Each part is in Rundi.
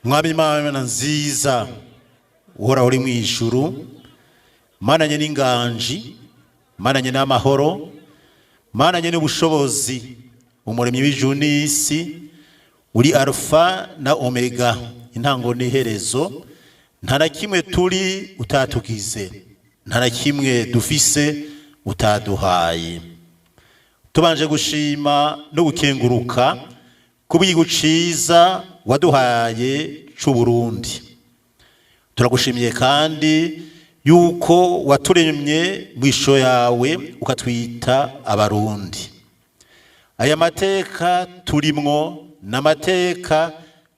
Mwami Imana nziza uhora uri mu ijuru, Mana nye n'inganji, Mana nye n'amahoro, Mana nye n'ubushobozi, umuremyi w'ijuru n'isi, uri Alpha na Omega, intango n'iherezo, nta na kimwe turi utatugize, nta na kimwe dufise utaduhaye. Tubanje gushima no gukenguruka kubw'igihugu ciza waduhaye c'u Burundi. Turagushimiye kandi yuko waturemye mwisho yawe ukatwita abarundi. Aya mateka turimwo n'amateka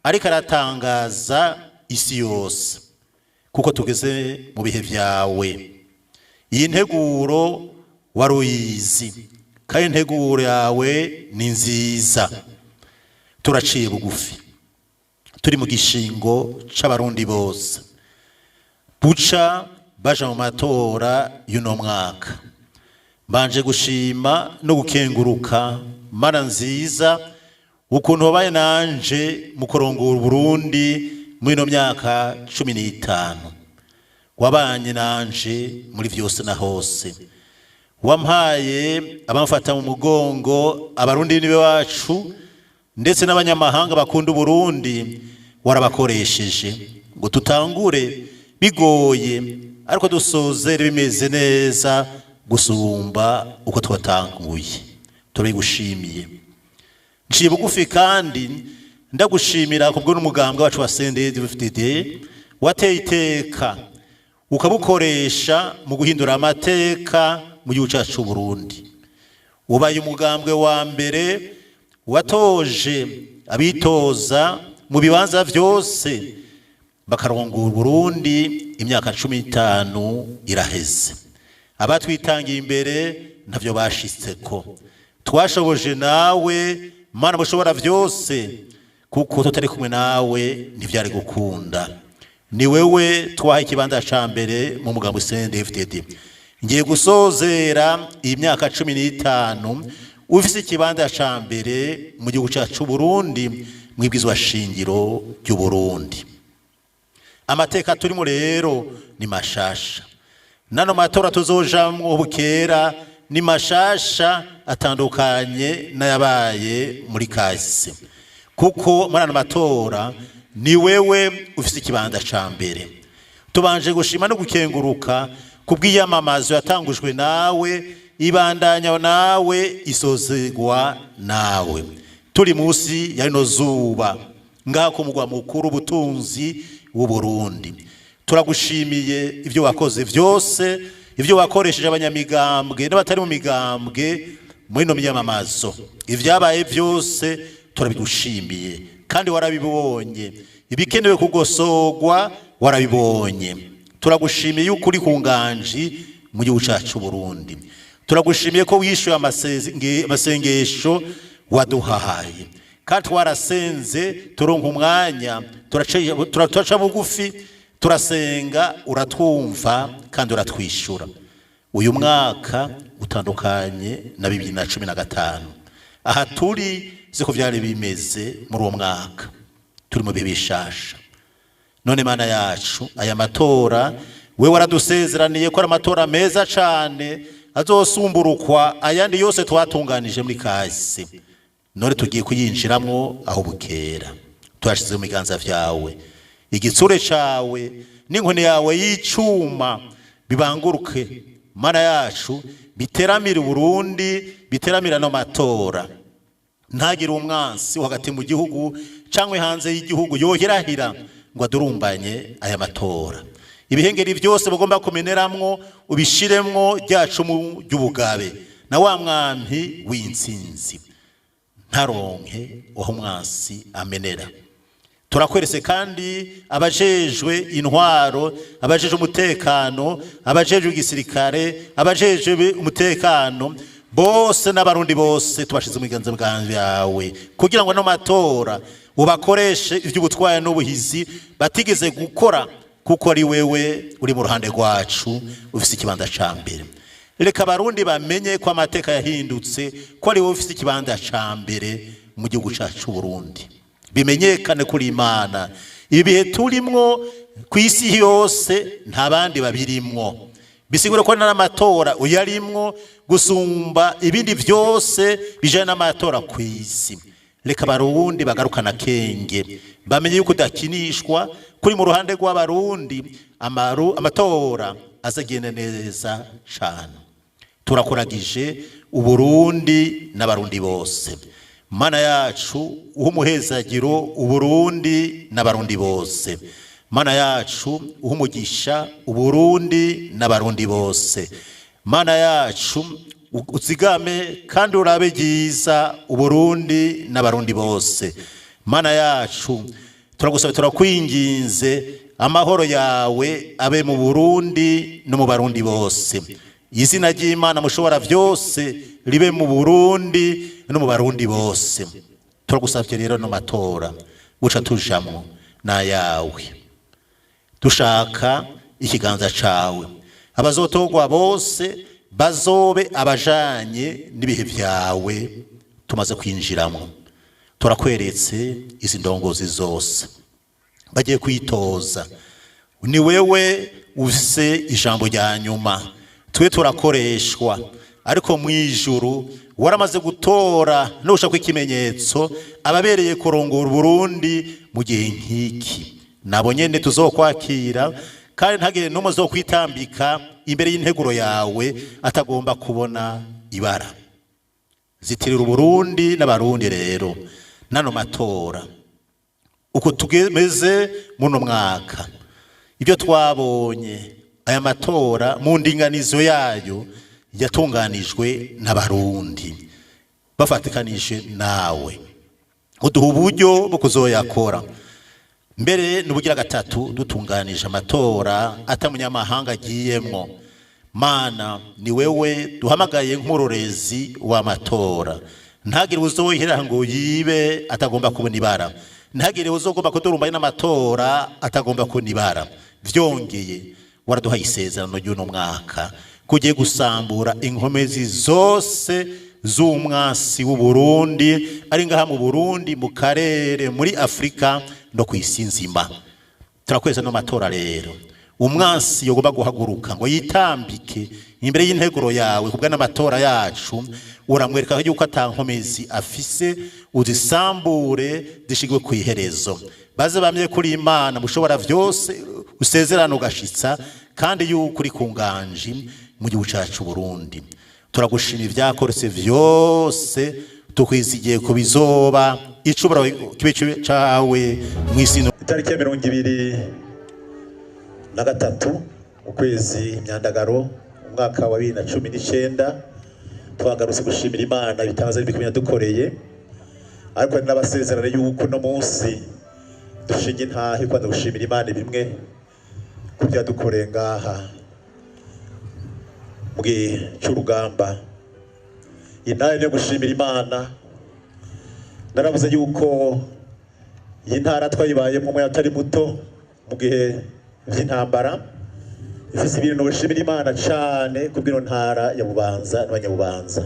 ariko aratangaza isi yose kuko tugeze mu bihe vyawe. Iyi nteguro waruyizi kandi integuro yawe ni nziza. Turaciye bugufi, turi mu gishingo c'abarundi bose buca baja mu matora y'uno mwaka. Mbanje gushima no gukenguruka Mana nziza ukuntu wabaye nanje mu kurongora Burundi muri ino myaka 15. Wabanye nanje muri vyose na hose, wampaye abamfata mu mugongo abarundi nibe wacu ndetse n'abanyamahanga bakunda Burundi. Warabakoresheje ngo tutangure bigoye ariko dusozere bimeze neza gusumba uko twatanguye. Turigushimiye, nciye bugufi kandi ndagushimira kubwo n'umugambwe wacu wa CNDD-FDD wateye iteka ukabukoresha mu guhindura amateka mu gihugu cyacu c'u Burundi. Ubaye umugambwe wa mbere watoje abitoza mu bibanza vyose bakarongora Burundi. Imyaka 15 iraheze, abatwitangiye imbere ntavyo bashitseko. Twashoboje nawe Mana mushobora vyose, kuko tutari kumwe nawe ntivyari gukunda. Ni wewe twaha ikibanza ca mbere mu mugambo CNDD-FDD. Ngiye gusozera imyaka 15 ufise ikibanza ca mbere mu gihugu cyacu Burundi mwibwizwa shingiro ry'u Burundi. Amateka turimo rero ni mashasha, nano matora tuzojamwo bukera ni mashasha atandukanye n'ayabaye muri kahise, kuko muri ano matora ni wewe ufise ikibanza ca mbere. Tubanje gushima no gukenguruka kubw'iyamamazo yatangujwe nawe, ibandanya nawe, isozegwa nawe. Turi musi ya rino zuba ngaha ku mugwa mukuru ubutunzi w'u Burundi. Turagushimiye ivyo wakoze vyose, ivyo wakoresheje abanyamigambwe n'abatari mu migambwe muri no myamamazo. Ivyabaye vyose turabigushimiye kandi warabibonye, ibikenewe kugosogwa warabibonye. Turagushimiye yuko uri ku nganji mu gihugu cyacu Burundi. Turagushimiye ko wishuye amasengesho waduhaye kandi twarasenze turonka umwanya turaca bugufi turasenga, uratwumva kandi uratwishura. Uyu mwaka utandukanye na 2015. Aha turi siko vyari bimeze muri uwo mwaka, turi mu bihe bishasha. None Mana yacu, aya matora we waradusezeraniye ko ari amatora meza cane azosumburukwa ayandi yose twatunganije muri kahise. None tugiye kuyinjiramwo aho bukera. Turashize mu biganza vyawe, igitsure cawe n'inkoni yawe y'icuma bibanguruke Mana yacu, biteramira Burundi, biteramira no matora. Ntagire umwansi hagati mu gihugu cankwe hanze y'igihugu yohirahira ngo adurumbanye aya matora. Ibihengeri byose bagomba kumeneramwo ubishiremwo ryacu mu ry'ubugabe na wa mwampi w'intsinzi ntaronke aho umwansi amenera. Turakwerese kandi abajejwe intwaro, abajejwe umutekano, abajejwe igisirikare, abajejwe umutekano bose n'abarundi bose tubashize mu biganza byawe kugira ngo no matora ubakoreshe ivy'ubutwaye n'ubuhizi batigeze gukora, kuko ari wewe uri mu ruhande rwacu ufise ikibanza ca mbere. Reka abarundi bamenye ko amateka yahindutse, ko ari wowe ufise ikibanza ca mbere mu gihugu cyacu Burundi. Bimenyekane kuri Imana ibihe turimwo ku isi yose nta bandi babirimwo, bisigura ko n'amatora uyarimwo gusumba ibindi byose bijanye n'amatora ku isi. Reka Barundi bagarukana kenge, bamenye yuko udakinishwa kuri mu ruhande rw'Abarundi, amatora azagenda neza cyane. Turakuragije Uburundi n'Abarundi bose. Mana yacu uhumuhezagiro Uburundi n'Abarundi bose. Mana yacu uhumugisha Uburundi n'Abarundi bose. Mana yacu uzigame kandi urabe byiza Uburundi n'Abarundi bose. Mana yacu turagusaba turakwinginze amahoro yawe abe mu Burundi no mu Barundi bose. Izina ry'Imana mushobora byose ribe mu Burundi no mu Barundi bose. Turagusabye rero no matora guca tujamwo na yawe, dushaka ikiganza cawe, abazotogwa bose bazobe abajanye n'ibihe vyawe tumaze kwinjiramo. Turakweretse izi ndongozi zose bagiye kwitoza, ni wewe ufise ijambo rya nyuma, twe turakoreshwa, ariko mu ijuru waramaze gutora no gushaka ikimenyetso ababereye kurongora Burundi mu gihe nkiki. Nabo nyene tuzokwakira, kandi ntagire n'umwe zo kwitambika imbere y'integuro yawe atagomba kubona ibara. Zitirira Burundi n'Abarundi rero nano matora uko tugemeze muno mwaka. Ibyo twabonye aya matora mu ndinganizo yayo yatunganijwe n'Abarundi bafatikanije nawe, uduha uburyo bwo kuzoyakora. Mbere n'ubugira gatatu dutunganije amatora atamunyamahanga agiyemwo. Mana ni wewe duhamagaye nk'urorezi w'amatora, ntagire uzohira ngo yibe atagomba kubona ibara, ntagire uzogomba kudurumbanya n'amatora atagomba kubona ibara. Vyongeye waraduhaye isezerano ry'uno mwaka kugiye gusambura inkomezi zose z'umwasi w'u Burundi ari ngaha mu Burundi, mu karere, muri Afrika no ku isi nzima. Turakweza no matora rero umwasi yogomba guhaguruka ngo yitambike imbere y'integuro yawe kubwa n'amatora yacu, uramwereka yuko atankomezi afise, uzisambure zishigwe ku iherezo. Baze bamye kuri Imana mushobora byose, usezerano gashitsa, kandi yuko uri kunganji mu gihugu cyacu Burundi. Turagushimira ibyakoretse byose, tukwizigiye ko bizoba icubura kibe cawe mw'isi. Itariki ya 23 ukwezi Myandagaro umwaka wa 2019 twagarutse gushimira Imana ibitangaza bikomeye dukoreye, ariko n'abasezerano yuko no munsi dushinge ntahe kwanda gushimira Imana bimwe kubya dukoreye ngaha mugihe cy'urugamba. Intare yo gushimira Imana, naravuze yuko iyi ntara twayibayemo umwe atari muto mu gihe by'intambara, ifise ibintu bishimira Imana cyane kubw'ino ntara ya Bubanza n'Abanyabubanza.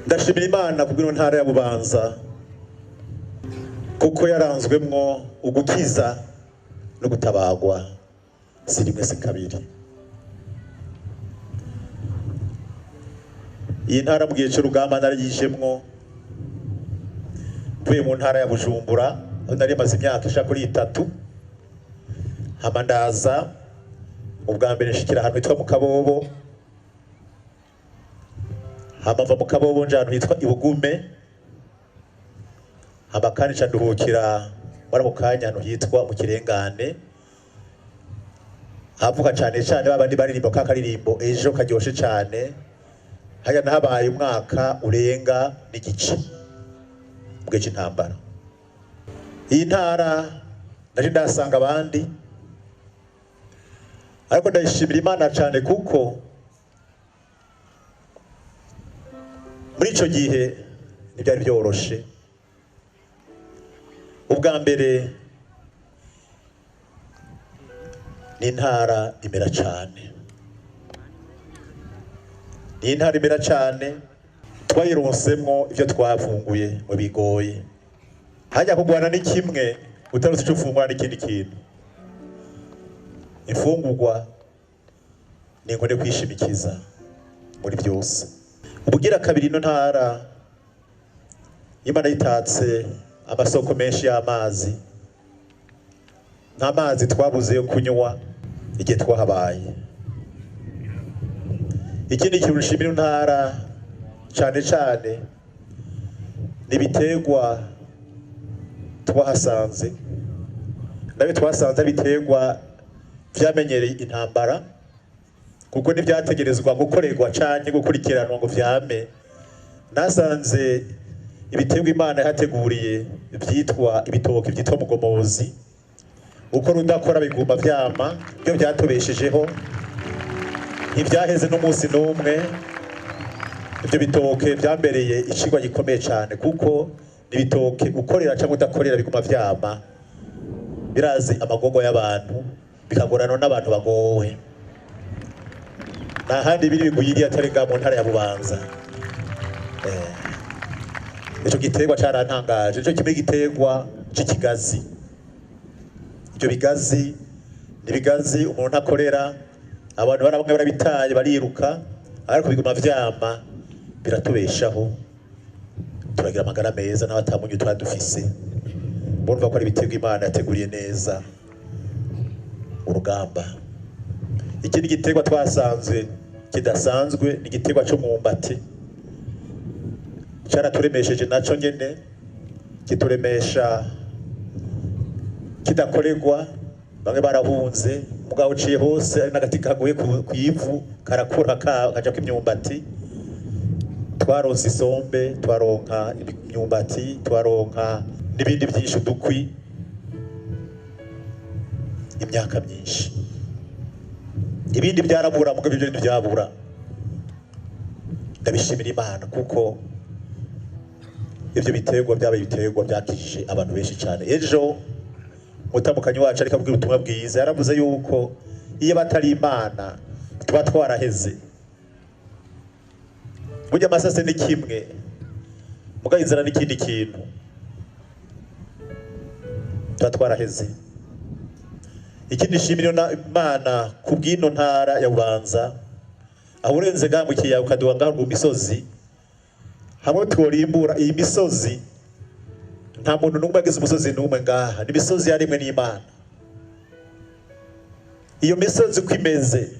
Ndashimira Imana kubw'ino ntara ya Bubanza kuko yaranzwemwo ugukiza no gutabagwa si rimwe si kabiri. Iyi ntara mu gihe cy'urugamba narayijemwo mvuye mu ntara ya Bujumbura, nari maze imyaka ishaka kuri 3, hama ndaza ubwa mbere nshikira ahantu hitwa mu Kabobo, hama mva mu Kabobo nja ahantu hitwa Ibugume, hama kandi nca nduhukira muri ako kanya ahantu hitwa mu Kirengane, havuga cyane cyane babandi baririmba ka karirimbo ejo karyoshe cyane. Haya nahabaye umwaka urenga n'igice mu gihe cy'intambara. Iyi ntara ndaje ndasanga abandi, ariko ndashimira Imana cyane kuko muri ico gihe ntibyari byoroshe. Ubwa mbere ni intara imera cyane, ni intara imera cyane, twayironsemwo ivyo twafunguye ngo bigoye. Hajya kugwana ni kimwe, utarutse ico ufungura n'ikindi kintu. Imfungurwa ni ngone kwishimikiza muri byose. Ubugira kabiri no ntara Imana yitatse amasoko menshi y'amazi. Nta mazi twabuze yo kunywa igihe twahabaye. Ikindi kintu nshimira ntara cyane cyane nibiterwa twahasanze. Nabe twasanze biterwa vyamenyereye intambara kuko nibyategerezwa gukorerwa cyane gukurikiranwa ngo vyame. Nasanze ibiterwa Imana yahateguriye byitwa ibitoki byitwa mugomozi. Uko rudakora biguma vyama byo byatobeshejeho ntivyaheze n'umunsi n'umwe. Ibyo bitoke byambereye icigwa gikomeye cyane kuko nibitoke ukorera cyangwa udakorera biguma vyama, birazi amagogo y'abantu bikagorana n'abantu bagowe. Nahandi biri biguyiriye atarega mu ntara ya Bubanza. Ico giterwa cyarantangaje. Ico kimwe giterwa c'ikigazi. Ibyo bigazi ni bigazi umuntu akorera, abantu barabamwe barabitaye bariruka, ariko biguma vyama biratubeshaho, turagira amagara meza n'abatamunyu turadufise. Urumva ko ari ibiterwa Imana yateguriye neza urugamba. Ikindi giterwa twasanzwe kidasanzwe ni igiterwa c'umwumbati. Cyaraturemesheje naco nyene, kituremesha kidakorerwa. Bamwe barahunze mugabo uciye hose ari n'agati kaguye ku ivu karakura kaja kw'imyumbati. Twaronse isombe, twaronka imyumbati, twaronka n'ibindi byinshi udukwi. Imyaka myinshi ibindi byarabura mugabo ibyo ntibyabura. Ndabishimira Imana kuko ibyo biterwa byabaye ibiterwa byakishije abantu benshi cyane. Ejo mutamukanyi wacu ariko abwira ubutumwa bwiza, yaravuze yuko iyo batari Imana tuba twaraheze. Burya amasase ni kimwe mugabo inzara n'ikindi kintu, tuba twaraheze. Ikindi shimira Imana kubw'ino ntara ya Bubanza, aho urenze gamukiya ukaduha ngaho mu misozi, hamwe tworimbura iyi misozi. Nta muntu n'umwe ageze umusozi n'umwe ngaha, ni imisozi yarimwe n'Imana. Iyo misozi uko imeze,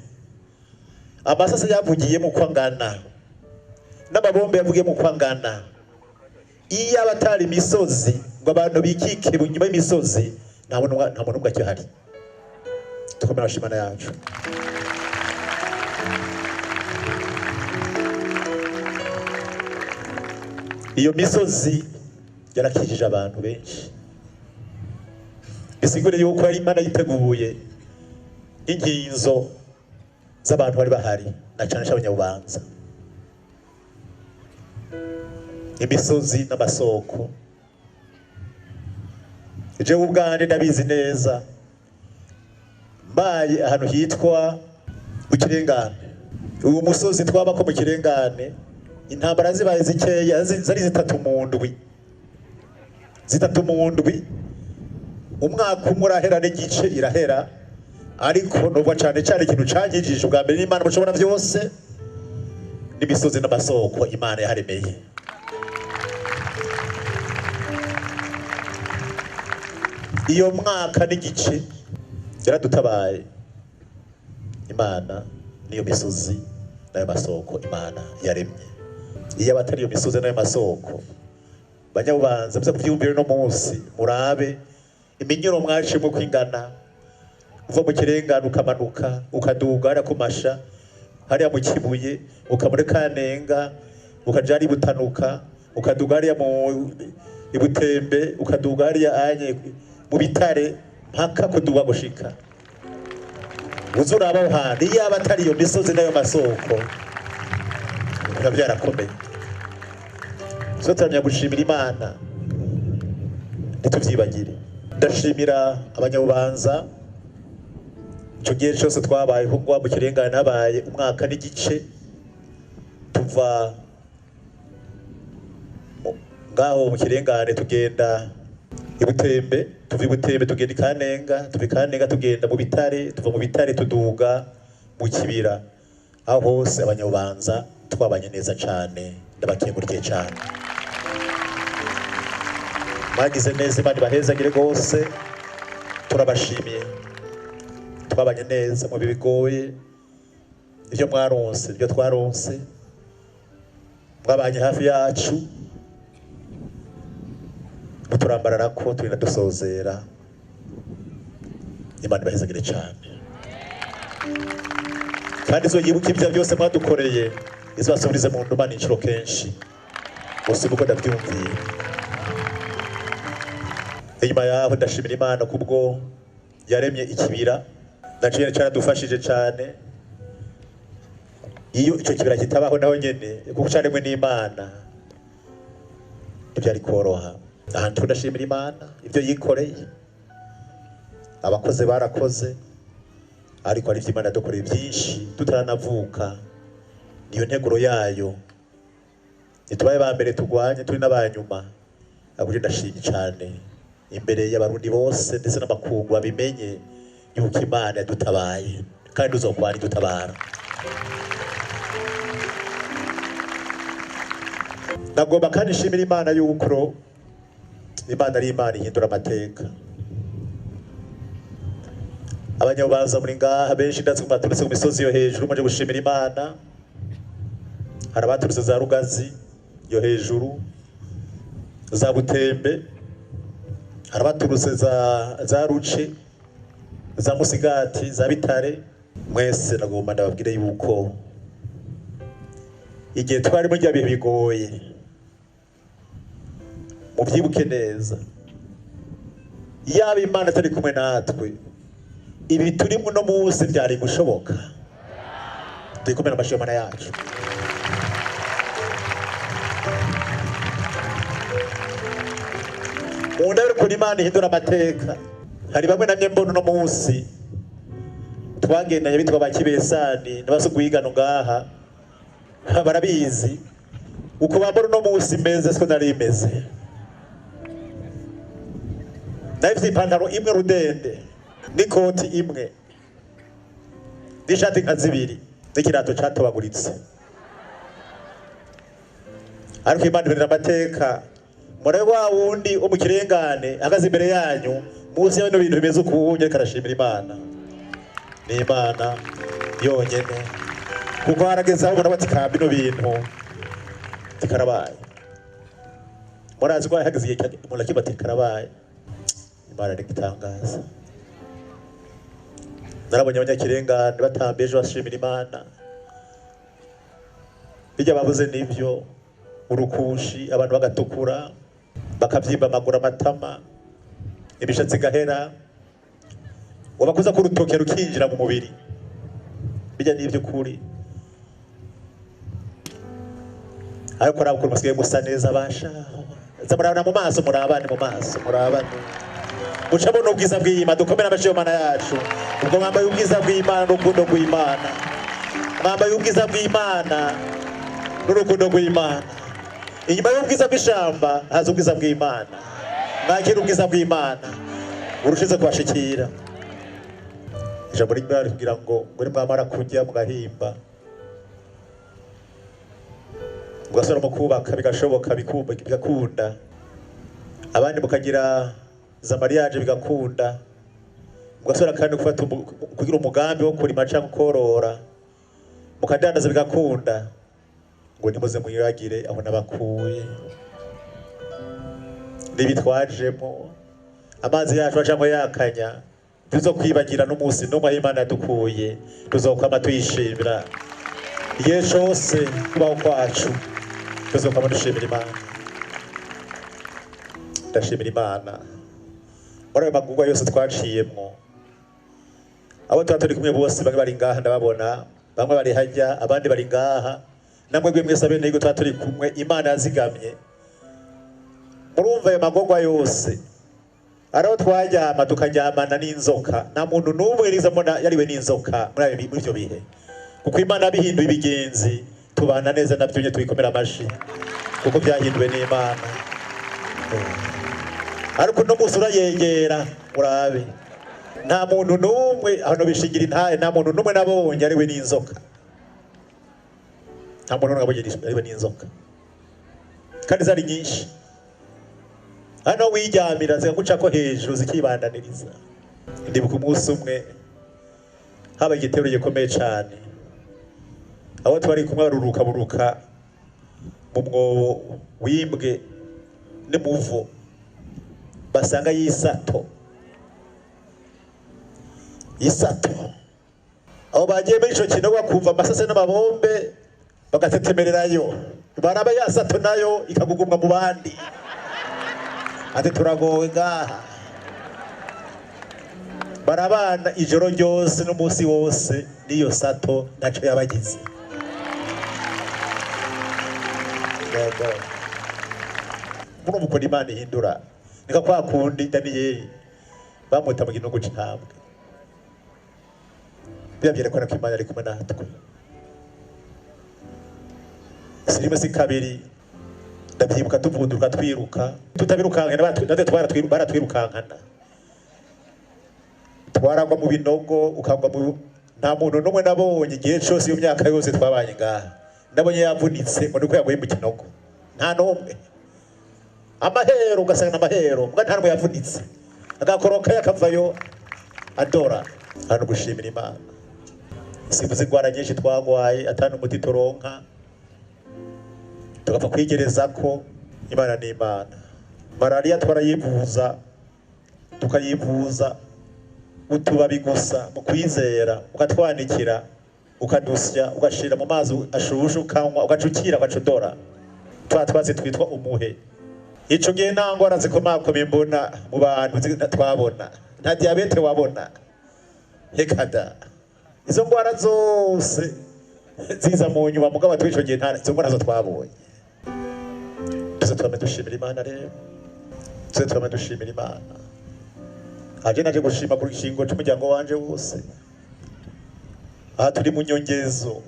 amasase yavugiyemo uko angana, n'amabombe yavugiyemo uko angana. Iyo abatari imisozi ngo abantu bikike inyuma y'imisozi, nta muntu n'umwe akihari. Tukomera Imana yacu. Iyo misozi yarakijije abantu benshi. Bisigure yuko ari Imana yiteguye inginzo z'abantu bari bahari, na cyane cyane Abanyabubanza. Imisozi n'amasoko, jewe ubwanje ndabizi neza. Mbaye ahantu hitwa mu Kirengane, uwo musozi twabako mu Kirengane, intambara zibaye zikeya zari zitatu mu ndwi. Umwaka umwe urahera n'igice irahera, ariko nubwo cyane cyane ikintu cangijije ubwa mbere n'Imana mushobora byose n'imisozi n'amasoko Imana yaharemeye. Iyo mwaka n'igice yaradutabaye. Imana niyo misozi n'ayo masoko Imana yaremye. Iyo abatari iyo misozi n'ayo masoko, Banyabubanza muze kuvyumvira no munsi murabe iminyuro mwacimo kwingana. Uva mu Kirengane ukamanuka ukaduga hariya ku Masha, hariya mu Kibuye ukamure Kanenga, ukaja ari Butanuka, ukaduga hariya mu Ibutembe, ukaduga hariya anye mu Bitare, mpaka kuduga gushika uzuraba handi. Iyo abatari iyo misozi n'ayo masoko, byarakomeye. So turamya gushimira Imana, ntituvyibagire. Ndashimira Abanyabubanza, ico gihe cyose twabaye ho mu Kirengane habaye umwaka n'igice, tuva ngaho mu Kirengane tugenda ibutembe, tuva ibutembe tugenda ikanenga, tuva ikanenga tugenda mu bitare, tuva mu bitare tuduga mu kibira. Aho hose abanyabubanza twabanye neza cyane, ndabakengurikiye cyane. Mwagize neza, Imana ibahezagire rwose, turabashimiye. Twabanye neza mu bigoye, ibyo mwaronse, ibyo twaronse, mwabanye hafi yacu, muturambarara ko turinda dusozera. Imana ibahezagire cyane, kandi izo yibuka ibyo byose mwadukoreye, izabasubirize mu ndumane inshuro kenshi, gusa uko ndabyumviye. Inyuma yaho ndashimira Imana kubwo yaremye ikibira, naciye cyaradufashije cyane. Iyo icyo kibira kitabaho naho nyene, kuko cyaremwe n'Imana, ibyari koroha. Ahantu ndashimira Imana ibyo yikoreye, abakoze barakoze, ariko ari Imana dukoreye byinshi tutaranavuka. Niyo nteguro yayo, nitubaye ba mbere tugwanye, turi n'abanyuma. Abuje ndashimye cyane imbere y'abarundi bose ndetse n'amakungu babimenye yuko Imana yadutabaye, kandi uzokwani dutabara. Nagomba kandi nshimira Imana yuko Imana ari Imana ihindura amateka. Abanyabubanza muri ngaha benshi ndazi ko baturutse mu misozi yo hejuru muje gushimira Imana. Hari abaturutse za Rugazi yo hejuru, za Butembe, hari abaturutse za Ruce, za Musigati, za Bitare. Mwese nagomba ndababwire yuko igihe twari mu bihe bigoye, mubyibuke neza, yaba Imana atari kumwe natwe, ibi turimo no munsi byari gushoboka. Tuyikomera amashyi y'Imana yacu. Mundabire ko Imana ihindura amateka. Hari bamwe namye mbona no munsi twagendanye bitwa bakibesani n'abasugwigano ngaha, barabizi uko bambona no munsi meze siko nari imeze. Nafite ipantaro imwe rudende n'ikoti imwe n'ishati nka zibiri n'ikirato cyatobaguritse, ariko Imana ihindura amateka. Muri wa wundi wo mu Kirengane agaze imbere yanyu munsi y'ibintu bintu bimeze ukunye, karashimira Imana. Ni Imana yonyene, kuko harageze aho ubona bati kamba bino bintu tikarabaye. Murazi ko hageze igihe umuntu akibati karabaye. Imana ni gitangaza. Narabonye abanyakirengane batambeje bashimira Imana. Bijya bavuze nivyo, urukushi abantu bagatukura, bakavyimba amaguru amatama, ibishatsi gahera, wabakuza ko urutoke rukinjira mu mubiri. Bijya nivyo kuri, ariko arabukuru basigaye musa neza basha. Zamurabana mu maso, murabane mu maso, murabane. Mucabona ubwiza bw'Imana, dukomera amashyi y'Imana yacu. Ubwo mwambaye ubwiza bw'Imana n'urukundo rw'Imana. Mwambaye ubwiza bw'Imana n'urukundo rw'Imana. Inyuma y'ubwiza bw'ishamba haza ubwiza bw'Imana. Mwakira ubwiza bw'Imana urushize kubashikira. Ijambo ry'Imana kugira ngo muri mwamara kujya mugahimba, mugasora mu kubaka bigashoboka, bigakunda, abandi mukagira za mariage bigakunda, mugasora kandi gufata kugira umugambi wo kurima cyangwa korora, mukadandaza bigakunda, ngo nimuze muyiragire aho nabakuye. Nibitwajemo amazi yacu acamo yakanya, tuzokwibagira n'umunsi n'umwe Imana yadukuye, tuzokwama tuyishimira igihe cyose kubaho kwacu, tuzokwama dushimira Imana. Ndashimira Imana muri ayo magurwa yose twaciyemo. Abo tuba turi kumwe bose, bamwe bari ngaha ndababona, bamwe bari hajya, abandi bari ngaha, namwe gwe mwese abene yuko tuba turi kumwe. Imana yazigamye. Murumva ayo magorwa yose, araho twajyama tukaryamana n'inzoka, nta muntu n'umwe rizamona yariwe n'inzoka muri ibyo bihe, kuko Imana bihinduye ibigenzi, tubana neza nabyo nye tubikomera amashyi, kuko byahinduwe n'Imana. ariko no musi urayegera urabe nta muntu n'umwe hano bishingira intahe nta muntu n'umwe nabonye ariwe n'inzoka nta muntu n'umwe nabonye ariwe n'inzoka kandi zari nyinshi hano wiryamira zikagucako hejuru zikibandaniriza ndibuka umunsi umwe haba igitero gikomeye cyane aho twari kumwe buruka mu mwobo wimbwe n'umuvo basanga yisato aho bagiye muri ico kinogo bakumva amasase n'amabombe bagatetemererayo baraba ya sato nayo ikagugumwa mu bandi ati turagowe ngaha barabana ijoro ryose n'umunsi wose n'iyo sato naco yabagize muno mukora Imana ihindura nika kwa kundi Daniyeli bamuta mu ginogo c'intambwe byerekana ko Imana ari kumwe natwe sirime si kabiri ndabyibuka tuvunduka twiruka tutabirukankana natwe baratwirukankana twaragwa mu binogo ukagwa mu nta muntu n'umwe nabonye igihe cyose iyo myaka yose twabanye ngaha nabonye yavunitse ngo niko yaguye mu kinogo nta n'umwe amahero ugasanga n'amahero mbwa nta n'umwe yavunitse agakoroka yakavayo adora hano gushimira Imana sibuze ingwara nyinshi twagwaye atanu umuti turonka tugapfa kwigereza ko Imana ni Imana malaria twarayivuza tukayivuza utubabi gusa mu kwizera ukatwanikira ukadusya ugashira mu mazi ashushe ukanywa ugacukira ugacudora twatwaze twitwa umuhe ico gihe nta ngwara zikomakomeye mbona mu bantu twabona nta diabete wabona hekada izo ngwara zose ziza mu nyuma mugabo twico gihe nta izo ngwara zo twabonye twame dushimira Imana rero twame dushimira Imana aje naje gushima kuri shingo cy'umuryango wanje wose aha turi mu nyongezo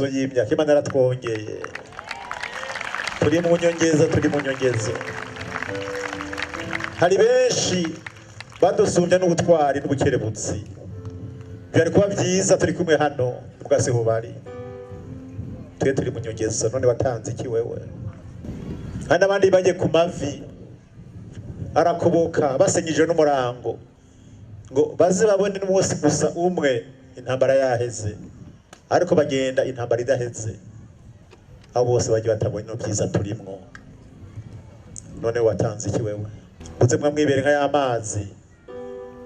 y'imyaka Imana yaratwongeye turi mu nyongezo hari benshi badusumbya n'ubutwari n'ubukerebutsi byari kuba byiza turi kumwe hano bwasiho bari turi mu nyongezo none watanze iki wewe hana abandi bagiye ku mavi arakoboka basenyije n'umurango ngo baze babone n'umunsi gusa umwe intambara yaheze ariko bagenda intambara idaheze abo bose bagiye batabonye no byiza turimwo none watanze iki wewe uze mwamwibere nka y'amazi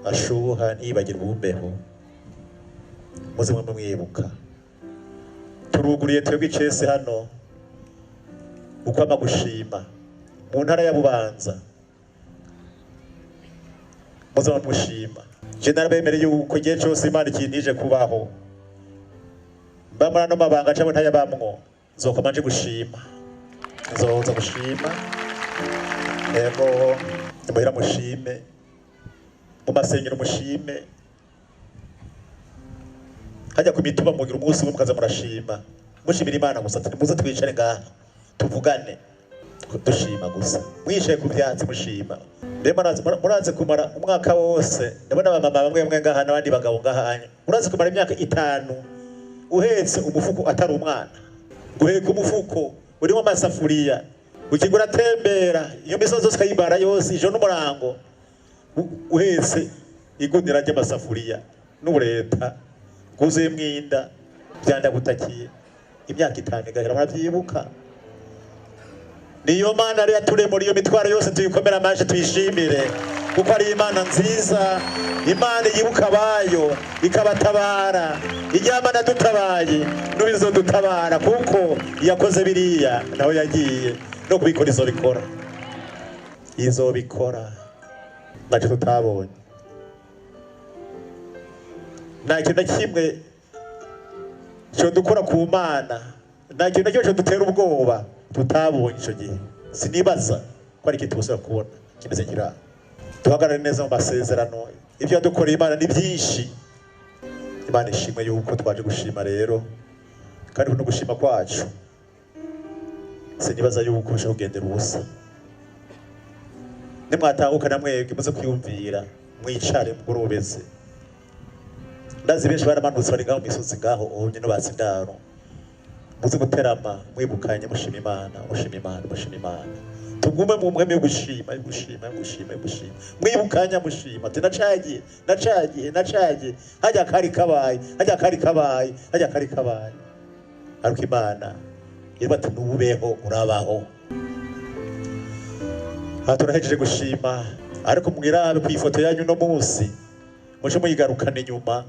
ashuha ntibagirwe ubumbeho muze mwamwibuka turuguriye twebwe icese hano uko amagushima mu ntara ya Bubanza muze mushima je narabemereye yuko gihe cyose Imana ikindije kubaho mbamara no mabanga cyangwa ntayabamwo nzokoma nje gushima nzoza gushima ego muhira mushime mu masengero mushime hajya ku mituma mugira umunsi umwe mukaza murashima mushimira Imana gusa muze twicare ngaha tuvugane dushima gusa mwishaye ku byatsi mushima muraze kumara umwaka wose ndabona abamama bamwe ngaha n'abandi bagabo ngahanya muraze kumara imyaka 5 uhetse umufuko atari umwana guheka umufuko urimo amasafuriya ukigura tembera iyo misozo skayibara yose ijo n'umurango uhetse igundira ry'amasafuriya n'ubureta guzuye mwinda byanda gutakiye imyaka 5 gahera murabyibuka niyo Mana ari yaturemura iyo mitwaro yose tuyikomera amaje tuyishimire kuko ari Imana nziza Imana yibuka bayo ikabatabara iryamana dutabaye n'ubizo dutabara kuko yakoze biriya naho yagiye no kubikora izobikora naje tutabonye nta kintu kimwe cyo dukora ku Mana nta kintu cyo dutera ubwoba tutabonye ico gihe sinibaza ko ari kitu gusa kubona kimeze kira tuhagarare neza mu masezerano ibyo dukoreye Imana ni byinshi Imana ishimwe yuko twaje gushima rero kandi no gushima kwacu sinibaza yuko bisho kugendera ubusa nimwatahukana mwebwe muze kwiyumvira mwicare mugorobeze. Ndazi benshi baramanutse bari ngaho misozi ngaho onye no basindaro muze guterama mwibukanye mushima Imana mushima Imana mushima Imana. Tugume mu mweme gushima mwibukanya mushima ati nacagiye hajya kari kabaye ariko Imana irba tunubeho urabaho. Turahejeje gushima ariko mwirabe ku ifoto yanyu no munsi muje muyigarukane nyuma